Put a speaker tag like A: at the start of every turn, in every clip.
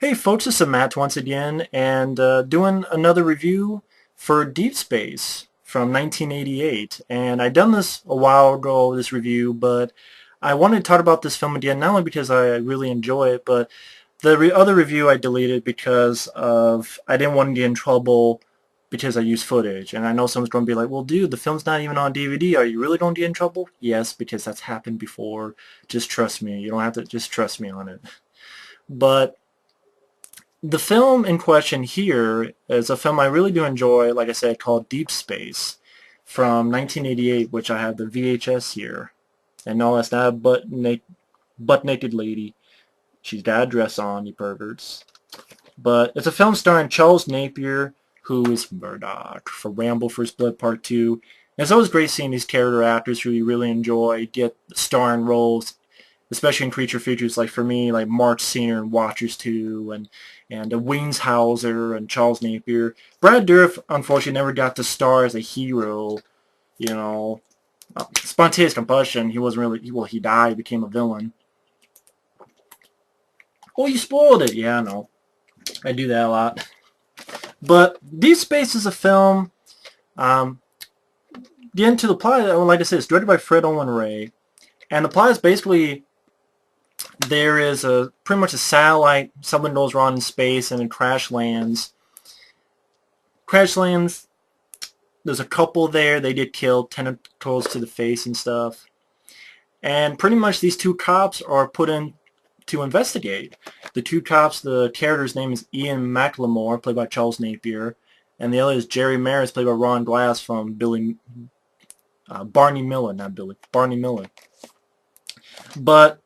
A: Hey folks, this is Matt once again, and doing another review for Deep Space from 1988. And I done this a while ago, this review, but I wanted to talk about this film again, not only because I really enjoy it, but the other review I deleted because of I didn't want to get in trouble because I used footage. And I know someone's going to be like, well, dude, the film's not even on DVD. Are you really going to get in trouble? Yes, because that's happened before. Just trust me. You don't have to, just trust me on it. But the film in question here is a film I really do enjoy, like I said, called Deep Space from 1988, which I have the VHS here. And no, that's not a butt-naked lady. She's got a dress on, you perverts. But it's a film starring Charles Napier, who is Murdoch for Rambo First Blood Part 2. And it's always great seeing these character actors who you really enjoy get starring roles, especially in creature features, like for me, like Mark Senior in Watchers 2, and Wings Hauser and Charles Napier. Brad Dourif, unfortunately, never got to star as a hero. You know, spontaneous combustion. He wasn't really well. He died, became a villain. Oh, you spoiled it. Yeah, I know. I do that a lot. But Deep Space is a film. Um, get into the plot. Like I said, it's directed by Fred Olen Ray, and the plot is basically there is a pretty much a satellite. Something goes wrong in space and it crash lands. Crash lands. There's a couple there. They get killed. Tentacles to the face and stuff. And pretty much these two cops are put in to investigate. The two cops, the character's name is Ian McLemore, played by Charles Napier, and the other is Jerry Maris, played by Ron Glass from Barney Miller, not Billy, Barney Miller. But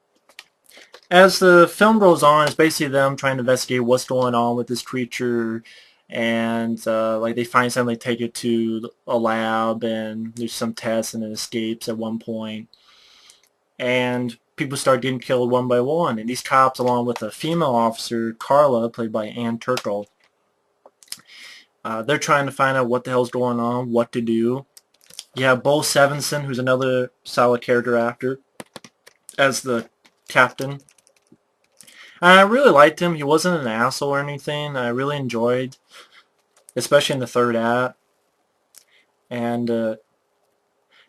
A: as the film goes on, it's basically them trying to investigate what's going on with this creature, and like they find something, they take it to a lab, and there's some tests, and it escapes at one point, and people start getting killed one by one, and these cops, along with a female officer, Carla, played by Ann Turkel, they're trying to find out what the hell's going on, what to do. You have Bo Sevenson, who's another solid character actor, as the captain. I really liked him. He wasn't an asshole or anything. I really enjoyed, especially in the third act. And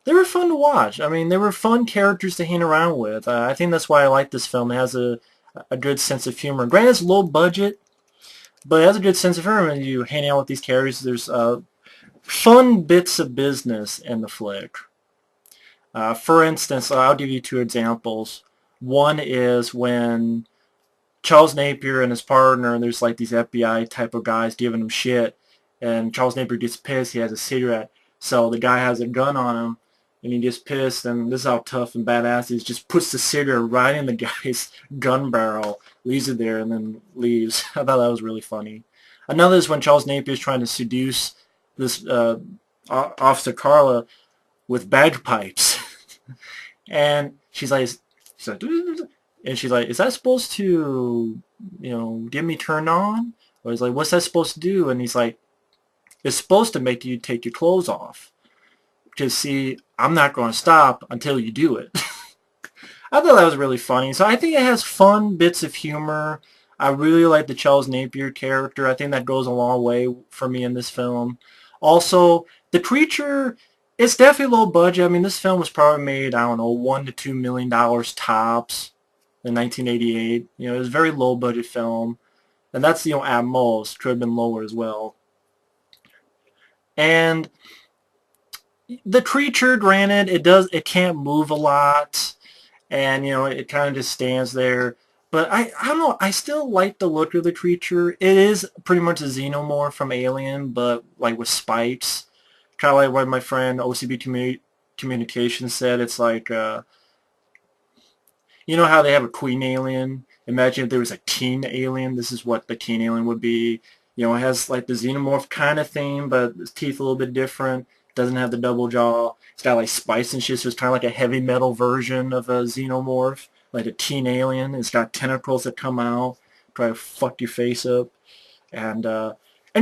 A: they were fun to watch. I mean, they were fun characters to hang around with. I think that's why I like this film. It has a good sense of humor. Granted, it's low budget, but it has a good sense of humor. When you hang out with these characters, there's fun bits of business in the flick. For instance, I'll give you two examples. One is when Charles Napier and his partner, and there's like these FBI type of guys giving him shit, and Charles Napier gets pissed. He has a cigarette, so the guy has a gun on him, and he gets pissed, and this is how tough and badass he is. Just puts the cigarette right in the guy's gun barrel, leaves it there, and then leaves. I thought that was really funny. Another is when Charles Napier is trying to seduce this Officer Carla with bagpipes, and she's like, is that supposed to, get me turned on? Or he's like, what's that supposed to do? And he's like, it's supposed to make you take your clothes off. Because, see, I'm not going to stop until you do it. I thought that was really funny. So I think it has fun bits of humor. I really like the Charles Napier character. I think that goes a long way for me in this film. Also, the creature, it's definitely low budget. I mean, this film was probably made, I don't know, $1 to $2 million tops in 1988. It was a very low budget film. And that's, at most. Could have been lower as well. And the creature, granted, it can't move a lot, and it kind of just stands there. But I don't know, I still like the look of the creature. It is pretty much a xenomorph from Alien, but like with spikes. Kind of like what my friend OCB Communications said. It's like, you know how they have a queen alien? Imagine if there was a teen alien. This is what the teen alien would be. It has like the xenomorph kind of thing, but its teeth a little bit different. Doesn't have the double jaw. It's got like spikes and shit, so it's kind of like a heavy metal version of a xenomorph, like a teen alien. It's got tentacles that come out, try to fuck your face up. And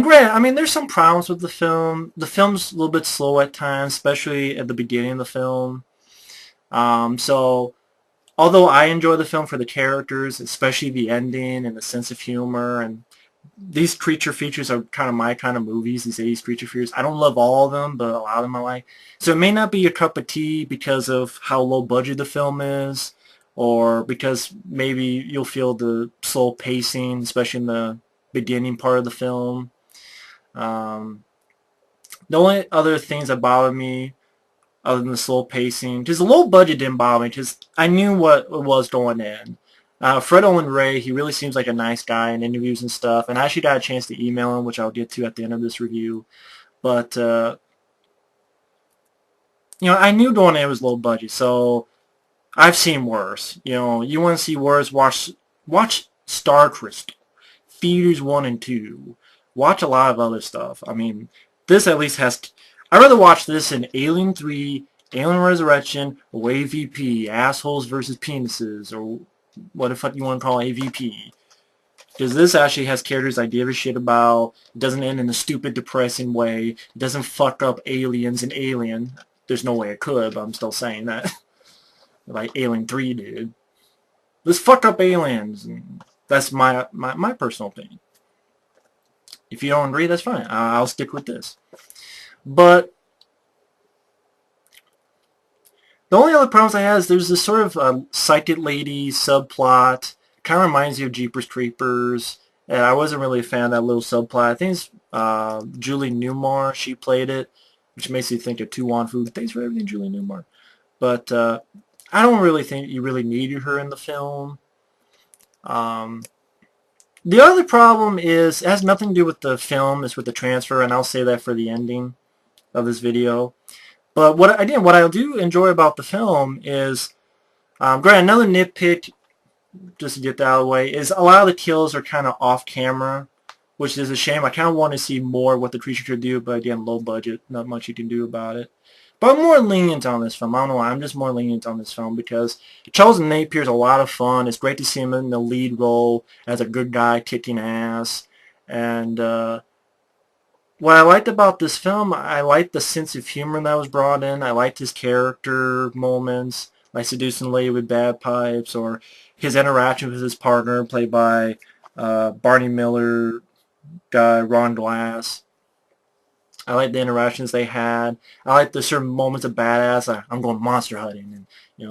A: granted, I mean, there's some problems with the film. The film's a little bit slow at times, especially at the beginning of the film. So although I enjoy the film for the characters, especially the ending and the sense of humor, and these creature features are kind of my kind of movies, these 80s creature features. I don't love all of them, but a lot of them I like. So it may not be your cup of tea because of how low budget the film is, or because maybe you'll feel the slow pacing, especially in the beginning part of the film. Um, the only other things that bother me, other than the slow pacing, because the low budget didn't bother me, because I knew what it was going in. Fred Olen Ray, he really seems like a nice guy in interviews and stuff, and I actually got a chance to email him, which I'll get to at the end of this review. But, I knew going in it was low budget, so I've seen worse. You want to see worse, watch Star Crystal, Feeders 1 and 2. Watch a lot of other stuff. I mean, this at least has... I'd rather watch this than Alien 3, Alien Resurrection, or AVP, Assholes versus Penises, or what the fuck you want to call AVP. Because this actually has characters I give a shit about. It doesn't end in a stupid, depressing way. It doesn't fuck up aliens and Alien. There's no way it could, but I'm still saying that. Like Alien 3 did. Let's fuck up aliens. And that's my personal opinion. If you don't agree, that's fine. I'll stick with this. But the only other problems I have is there's this sort of psychic lady subplot. Kind of reminds you of Jeepers Creepers. And I wasn't really a fan of that little subplot. I think it's Julie Newmar. She played it, which makes you think of Tu Wan Fu. Thanks for everything, Julie Newmar. But I don't really think you really needed her in the film. The other problem is, it has nothing to do with the film, it's with the transfer, and I'll say that for the ending of this video. But what I do enjoy about the film is, granted, another nitpick, just to get that out of the way, is a lot of the kills are kind of off camera, which is a shame. I kind of want to see more of what the creature could do, but again, low budget, not much you can do about it. But I'm more lenient on this film. I don't know why. I'm just more lenient on this film because Charles Napier is a lot of fun. It's great to see him in the lead role as a good guy kicking ass. And what I liked about this film, I liked the sense of humor that was brought in. I liked his character moments, like seducing a lady with bad pipes, or his interaction with his partner, played by Barney Miller guy, Ron Glass. I like the interactions they had. I like the certain moments of badass. I'm going monster hunting, and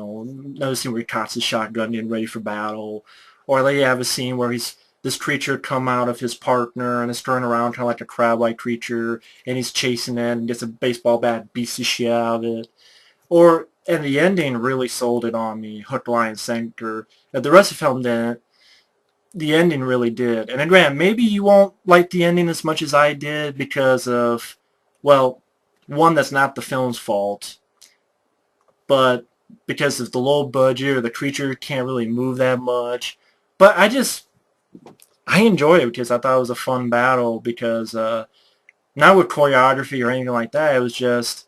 A: another scene where he cocks his shotgun, getting ready for battle, or like you have a scene where this creature come out of his partner and is turned around kind of like a crab-like creature, and he's chasing it and gets a baseball bat, beats the shit out of it. And the ending really sold it on me, hook, line, sinker. The rest of the film didn't. The ending really did. And again, maybe you won't like the ending as much as I did because of, well, one, that's not the film's fault, but because of the low budget or the creature can't really move that much. But I enjoy it because I thought it was a fun battle because, not with choreography or anything like that, it was just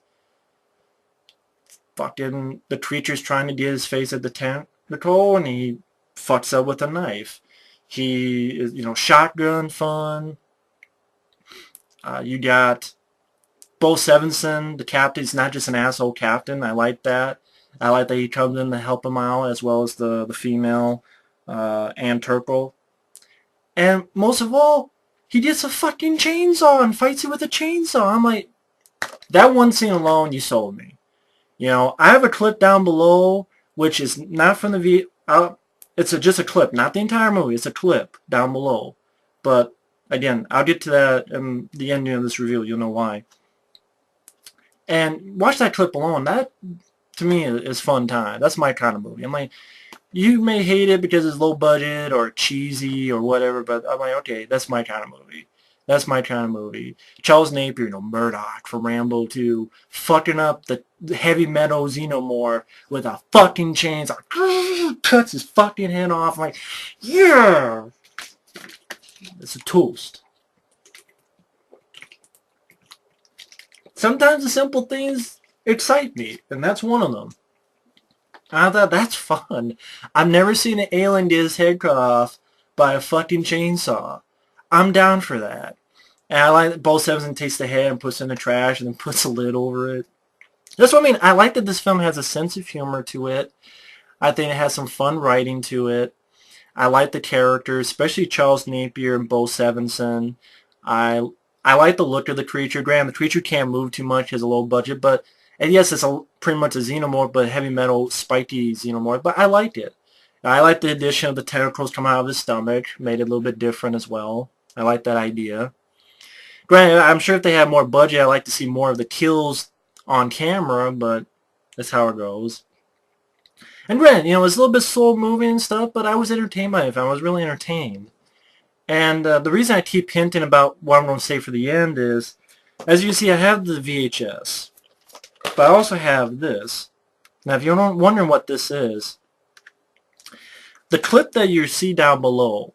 A: fucking the creature's trying to get his face at the tentacle and he fucks up with a knife. He is, shotgun fun. You got Bo Sevenson, the captain. He's not just an asshole captain. I like that. I like that he comes in to help him out, as well as the female, Ann Turkle. And most of all, he gets a fucking chainsaw and fights it with a chainsaw. I'm like, that one scene alone, you sold me. I have a clip down below, which is not from the it's just a clip, not the entire movie. It's a clip down below. But again, I'll get to that in the ending of this review. You'll know why. And watch that clip alone. That, to me, is fun time. That's my kind of movie. I'm like, you may hate it because it's low budget or cheesy or whatever, but I'm like, okay, that's my kind of movie. That's my kind of movie. Charles Napier, Murdoch from Rambo 2, fucking up the heavy metal Xenomorph with a fucking chainsaw, cuts his fucking head off. I'm like, yeah, it's a toast. Sometimes the simple things excite me, and that's one of them. I thought, that's fun. I've never seen an alien get his head cut off by a fucking chainsaw. I'm down for that. And I like that Bo Sevenson takes the head and puts it in the trash and then puts a lid over it. That's what I mean. I like that this film has a sense of humor to it. I think it has some fun writing to it. I like the characters, especially Charles Napier and Bo Sevenson. I I like the look of the creature. Granted, the creature can't move too much, has a low budget, but and yes, it's pretty much a xenomorph, but heavy metal, spiky xenomorph. But I liked it. I like the addition of the tentacles coming out of his stomach, made it a little bit different as well. I like that idea. Granted, I'm sure if they had more budget, I'd like to see more of the kills on camera, but that's how it goes. And granted, it's a little bit slow moving and stuff, but I was entertained by it. I was really entertained. And the reason I keep hinting about what I'm going to say for the end is, as you can see, I have the VHS, but I also have this. Now, if you're wondering what this is, the clip that you see down below,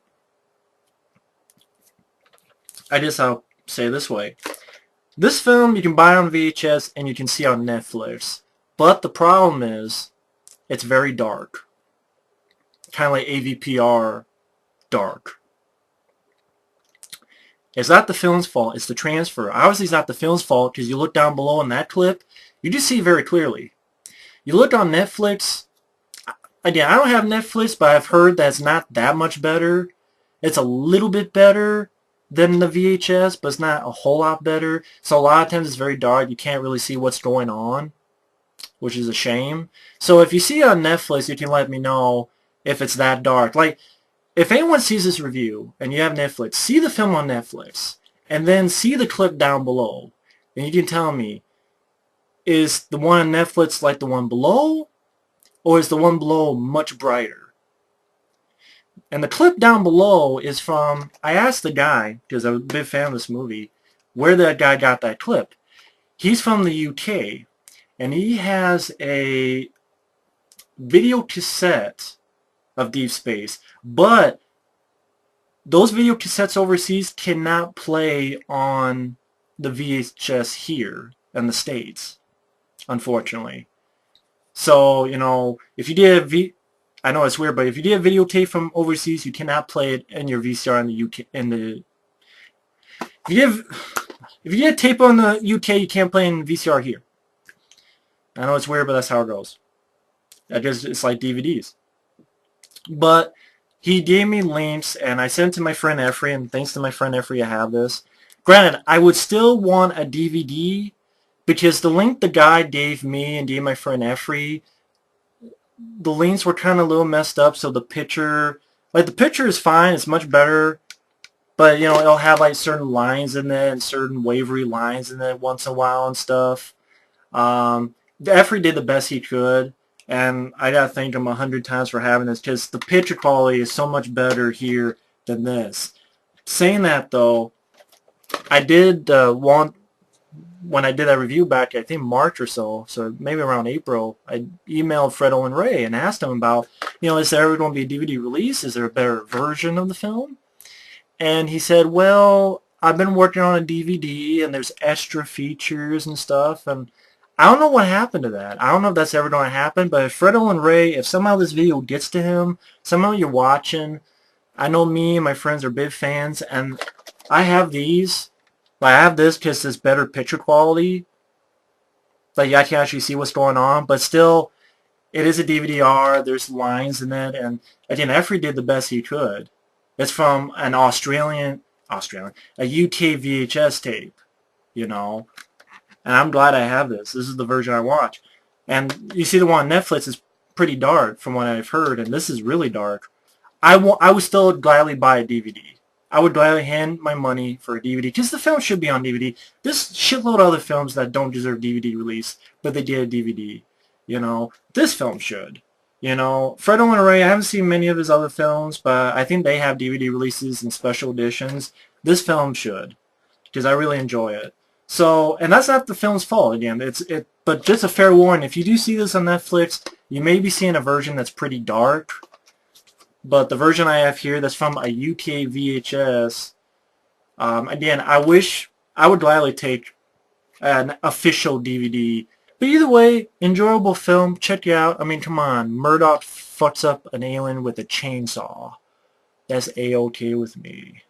A: I'll say it this way. This film you can buy on VHS and you can see on Netflix, but the problem is it's very dark. Kind of like AVPR dark. It's not the film's fault, it's the transfer. Obviously it's not the film's fault because you look down below in that clip, you just see very clearly. You look on Netflix, again, I don't have Netflix, but I've heard that it's not that much better. It's a little bit better than the VHS, but it's not a whole lot better. So a lot of times it's very dark, you can't really see what's going on, which is a shame. So if you see it on Netflix, you can let me know if it's that dark. Like, if anyone sees this review and you have Netflix, see the film on Netflix and then see the clip down below and you can tell me, is the one on Netflix like the one below or is the one below much brighter? And the clip down below is from, I asked the guy, because I'm a big fan of this movie, where that guy got that clip. He's from the UK and he has a video cassette of Deep Space, but those video cassettes overseas cannot play on the VHS here in the States, unfortunately. So, if you did I know it's weird, but if you did a videotape from overseas, you cannot play it in your VCR in the UK. If you did tape on the UK, you can't play in VCR here. I know it's weird, but that's how it goes. I guess it's like DVDs. But he gave me links, and I sent it to my friend Efrey, and thanks to my friend Efrey, I have this. Granted, I would still want a DVD, because the link the guy gave me and gave my friend Efrey, the links were kind of a little messed up, so the picture is fine, it's much better, but, it'll have, like, certain lines in it, and certain wavery lines in it once in a while and stuff. Efrey did the best he could. And I gotta thank him 100 times for having this, because the picture quality is so much better here than this. Saying that though, I did when I did that review back, I think March or so maybe around April, I emailed Fred Olen Ray and asked him about, is there ever going to be a DVD release? Is there a better version of the film? And he said, well, I've been working on a DVD and there's extra features and stuff, and I don't know what happened to that. I don't know if that's ever going to happen, but if Fred Olen Ray, if somehow this video gets to him, somehow you're watching, I know me and my friends are big fans, and I have these. Like, I have this because it's better picture quality. Like, I can actually see what's going on, but still, it is a DVD-R, there's lines in it, and again, Efrey did the best he could. It's from an a UK VHS tape, And I'm glad I have this. This is the version I watch. And you see the one on Netflix is pretty dark from what I've heard, and this is really dark. I would still gladly buy a DVD. I would gladly hand my money for a DVD, because the film should be on DVD. There's shitload of other films that don't deserve DVD release, but they get a DVD. This film should. Fred Olen Ray, I haven't seen many of his other films, but I think they have DVD releases and special editions. This film should, because I really enjoy it. So, and that's not the film's fault, again. But just a fair warning, if you do see this on Netflix, you may be seeing a version that's pretty dark. But the version I have here, that's from a UK VHS, again, I would gladly take an official DVD. But either way, enjoyable film, check it out. I mean, come on, Murdoch fucks up an alien with a chainsaw. That's A-OK with me.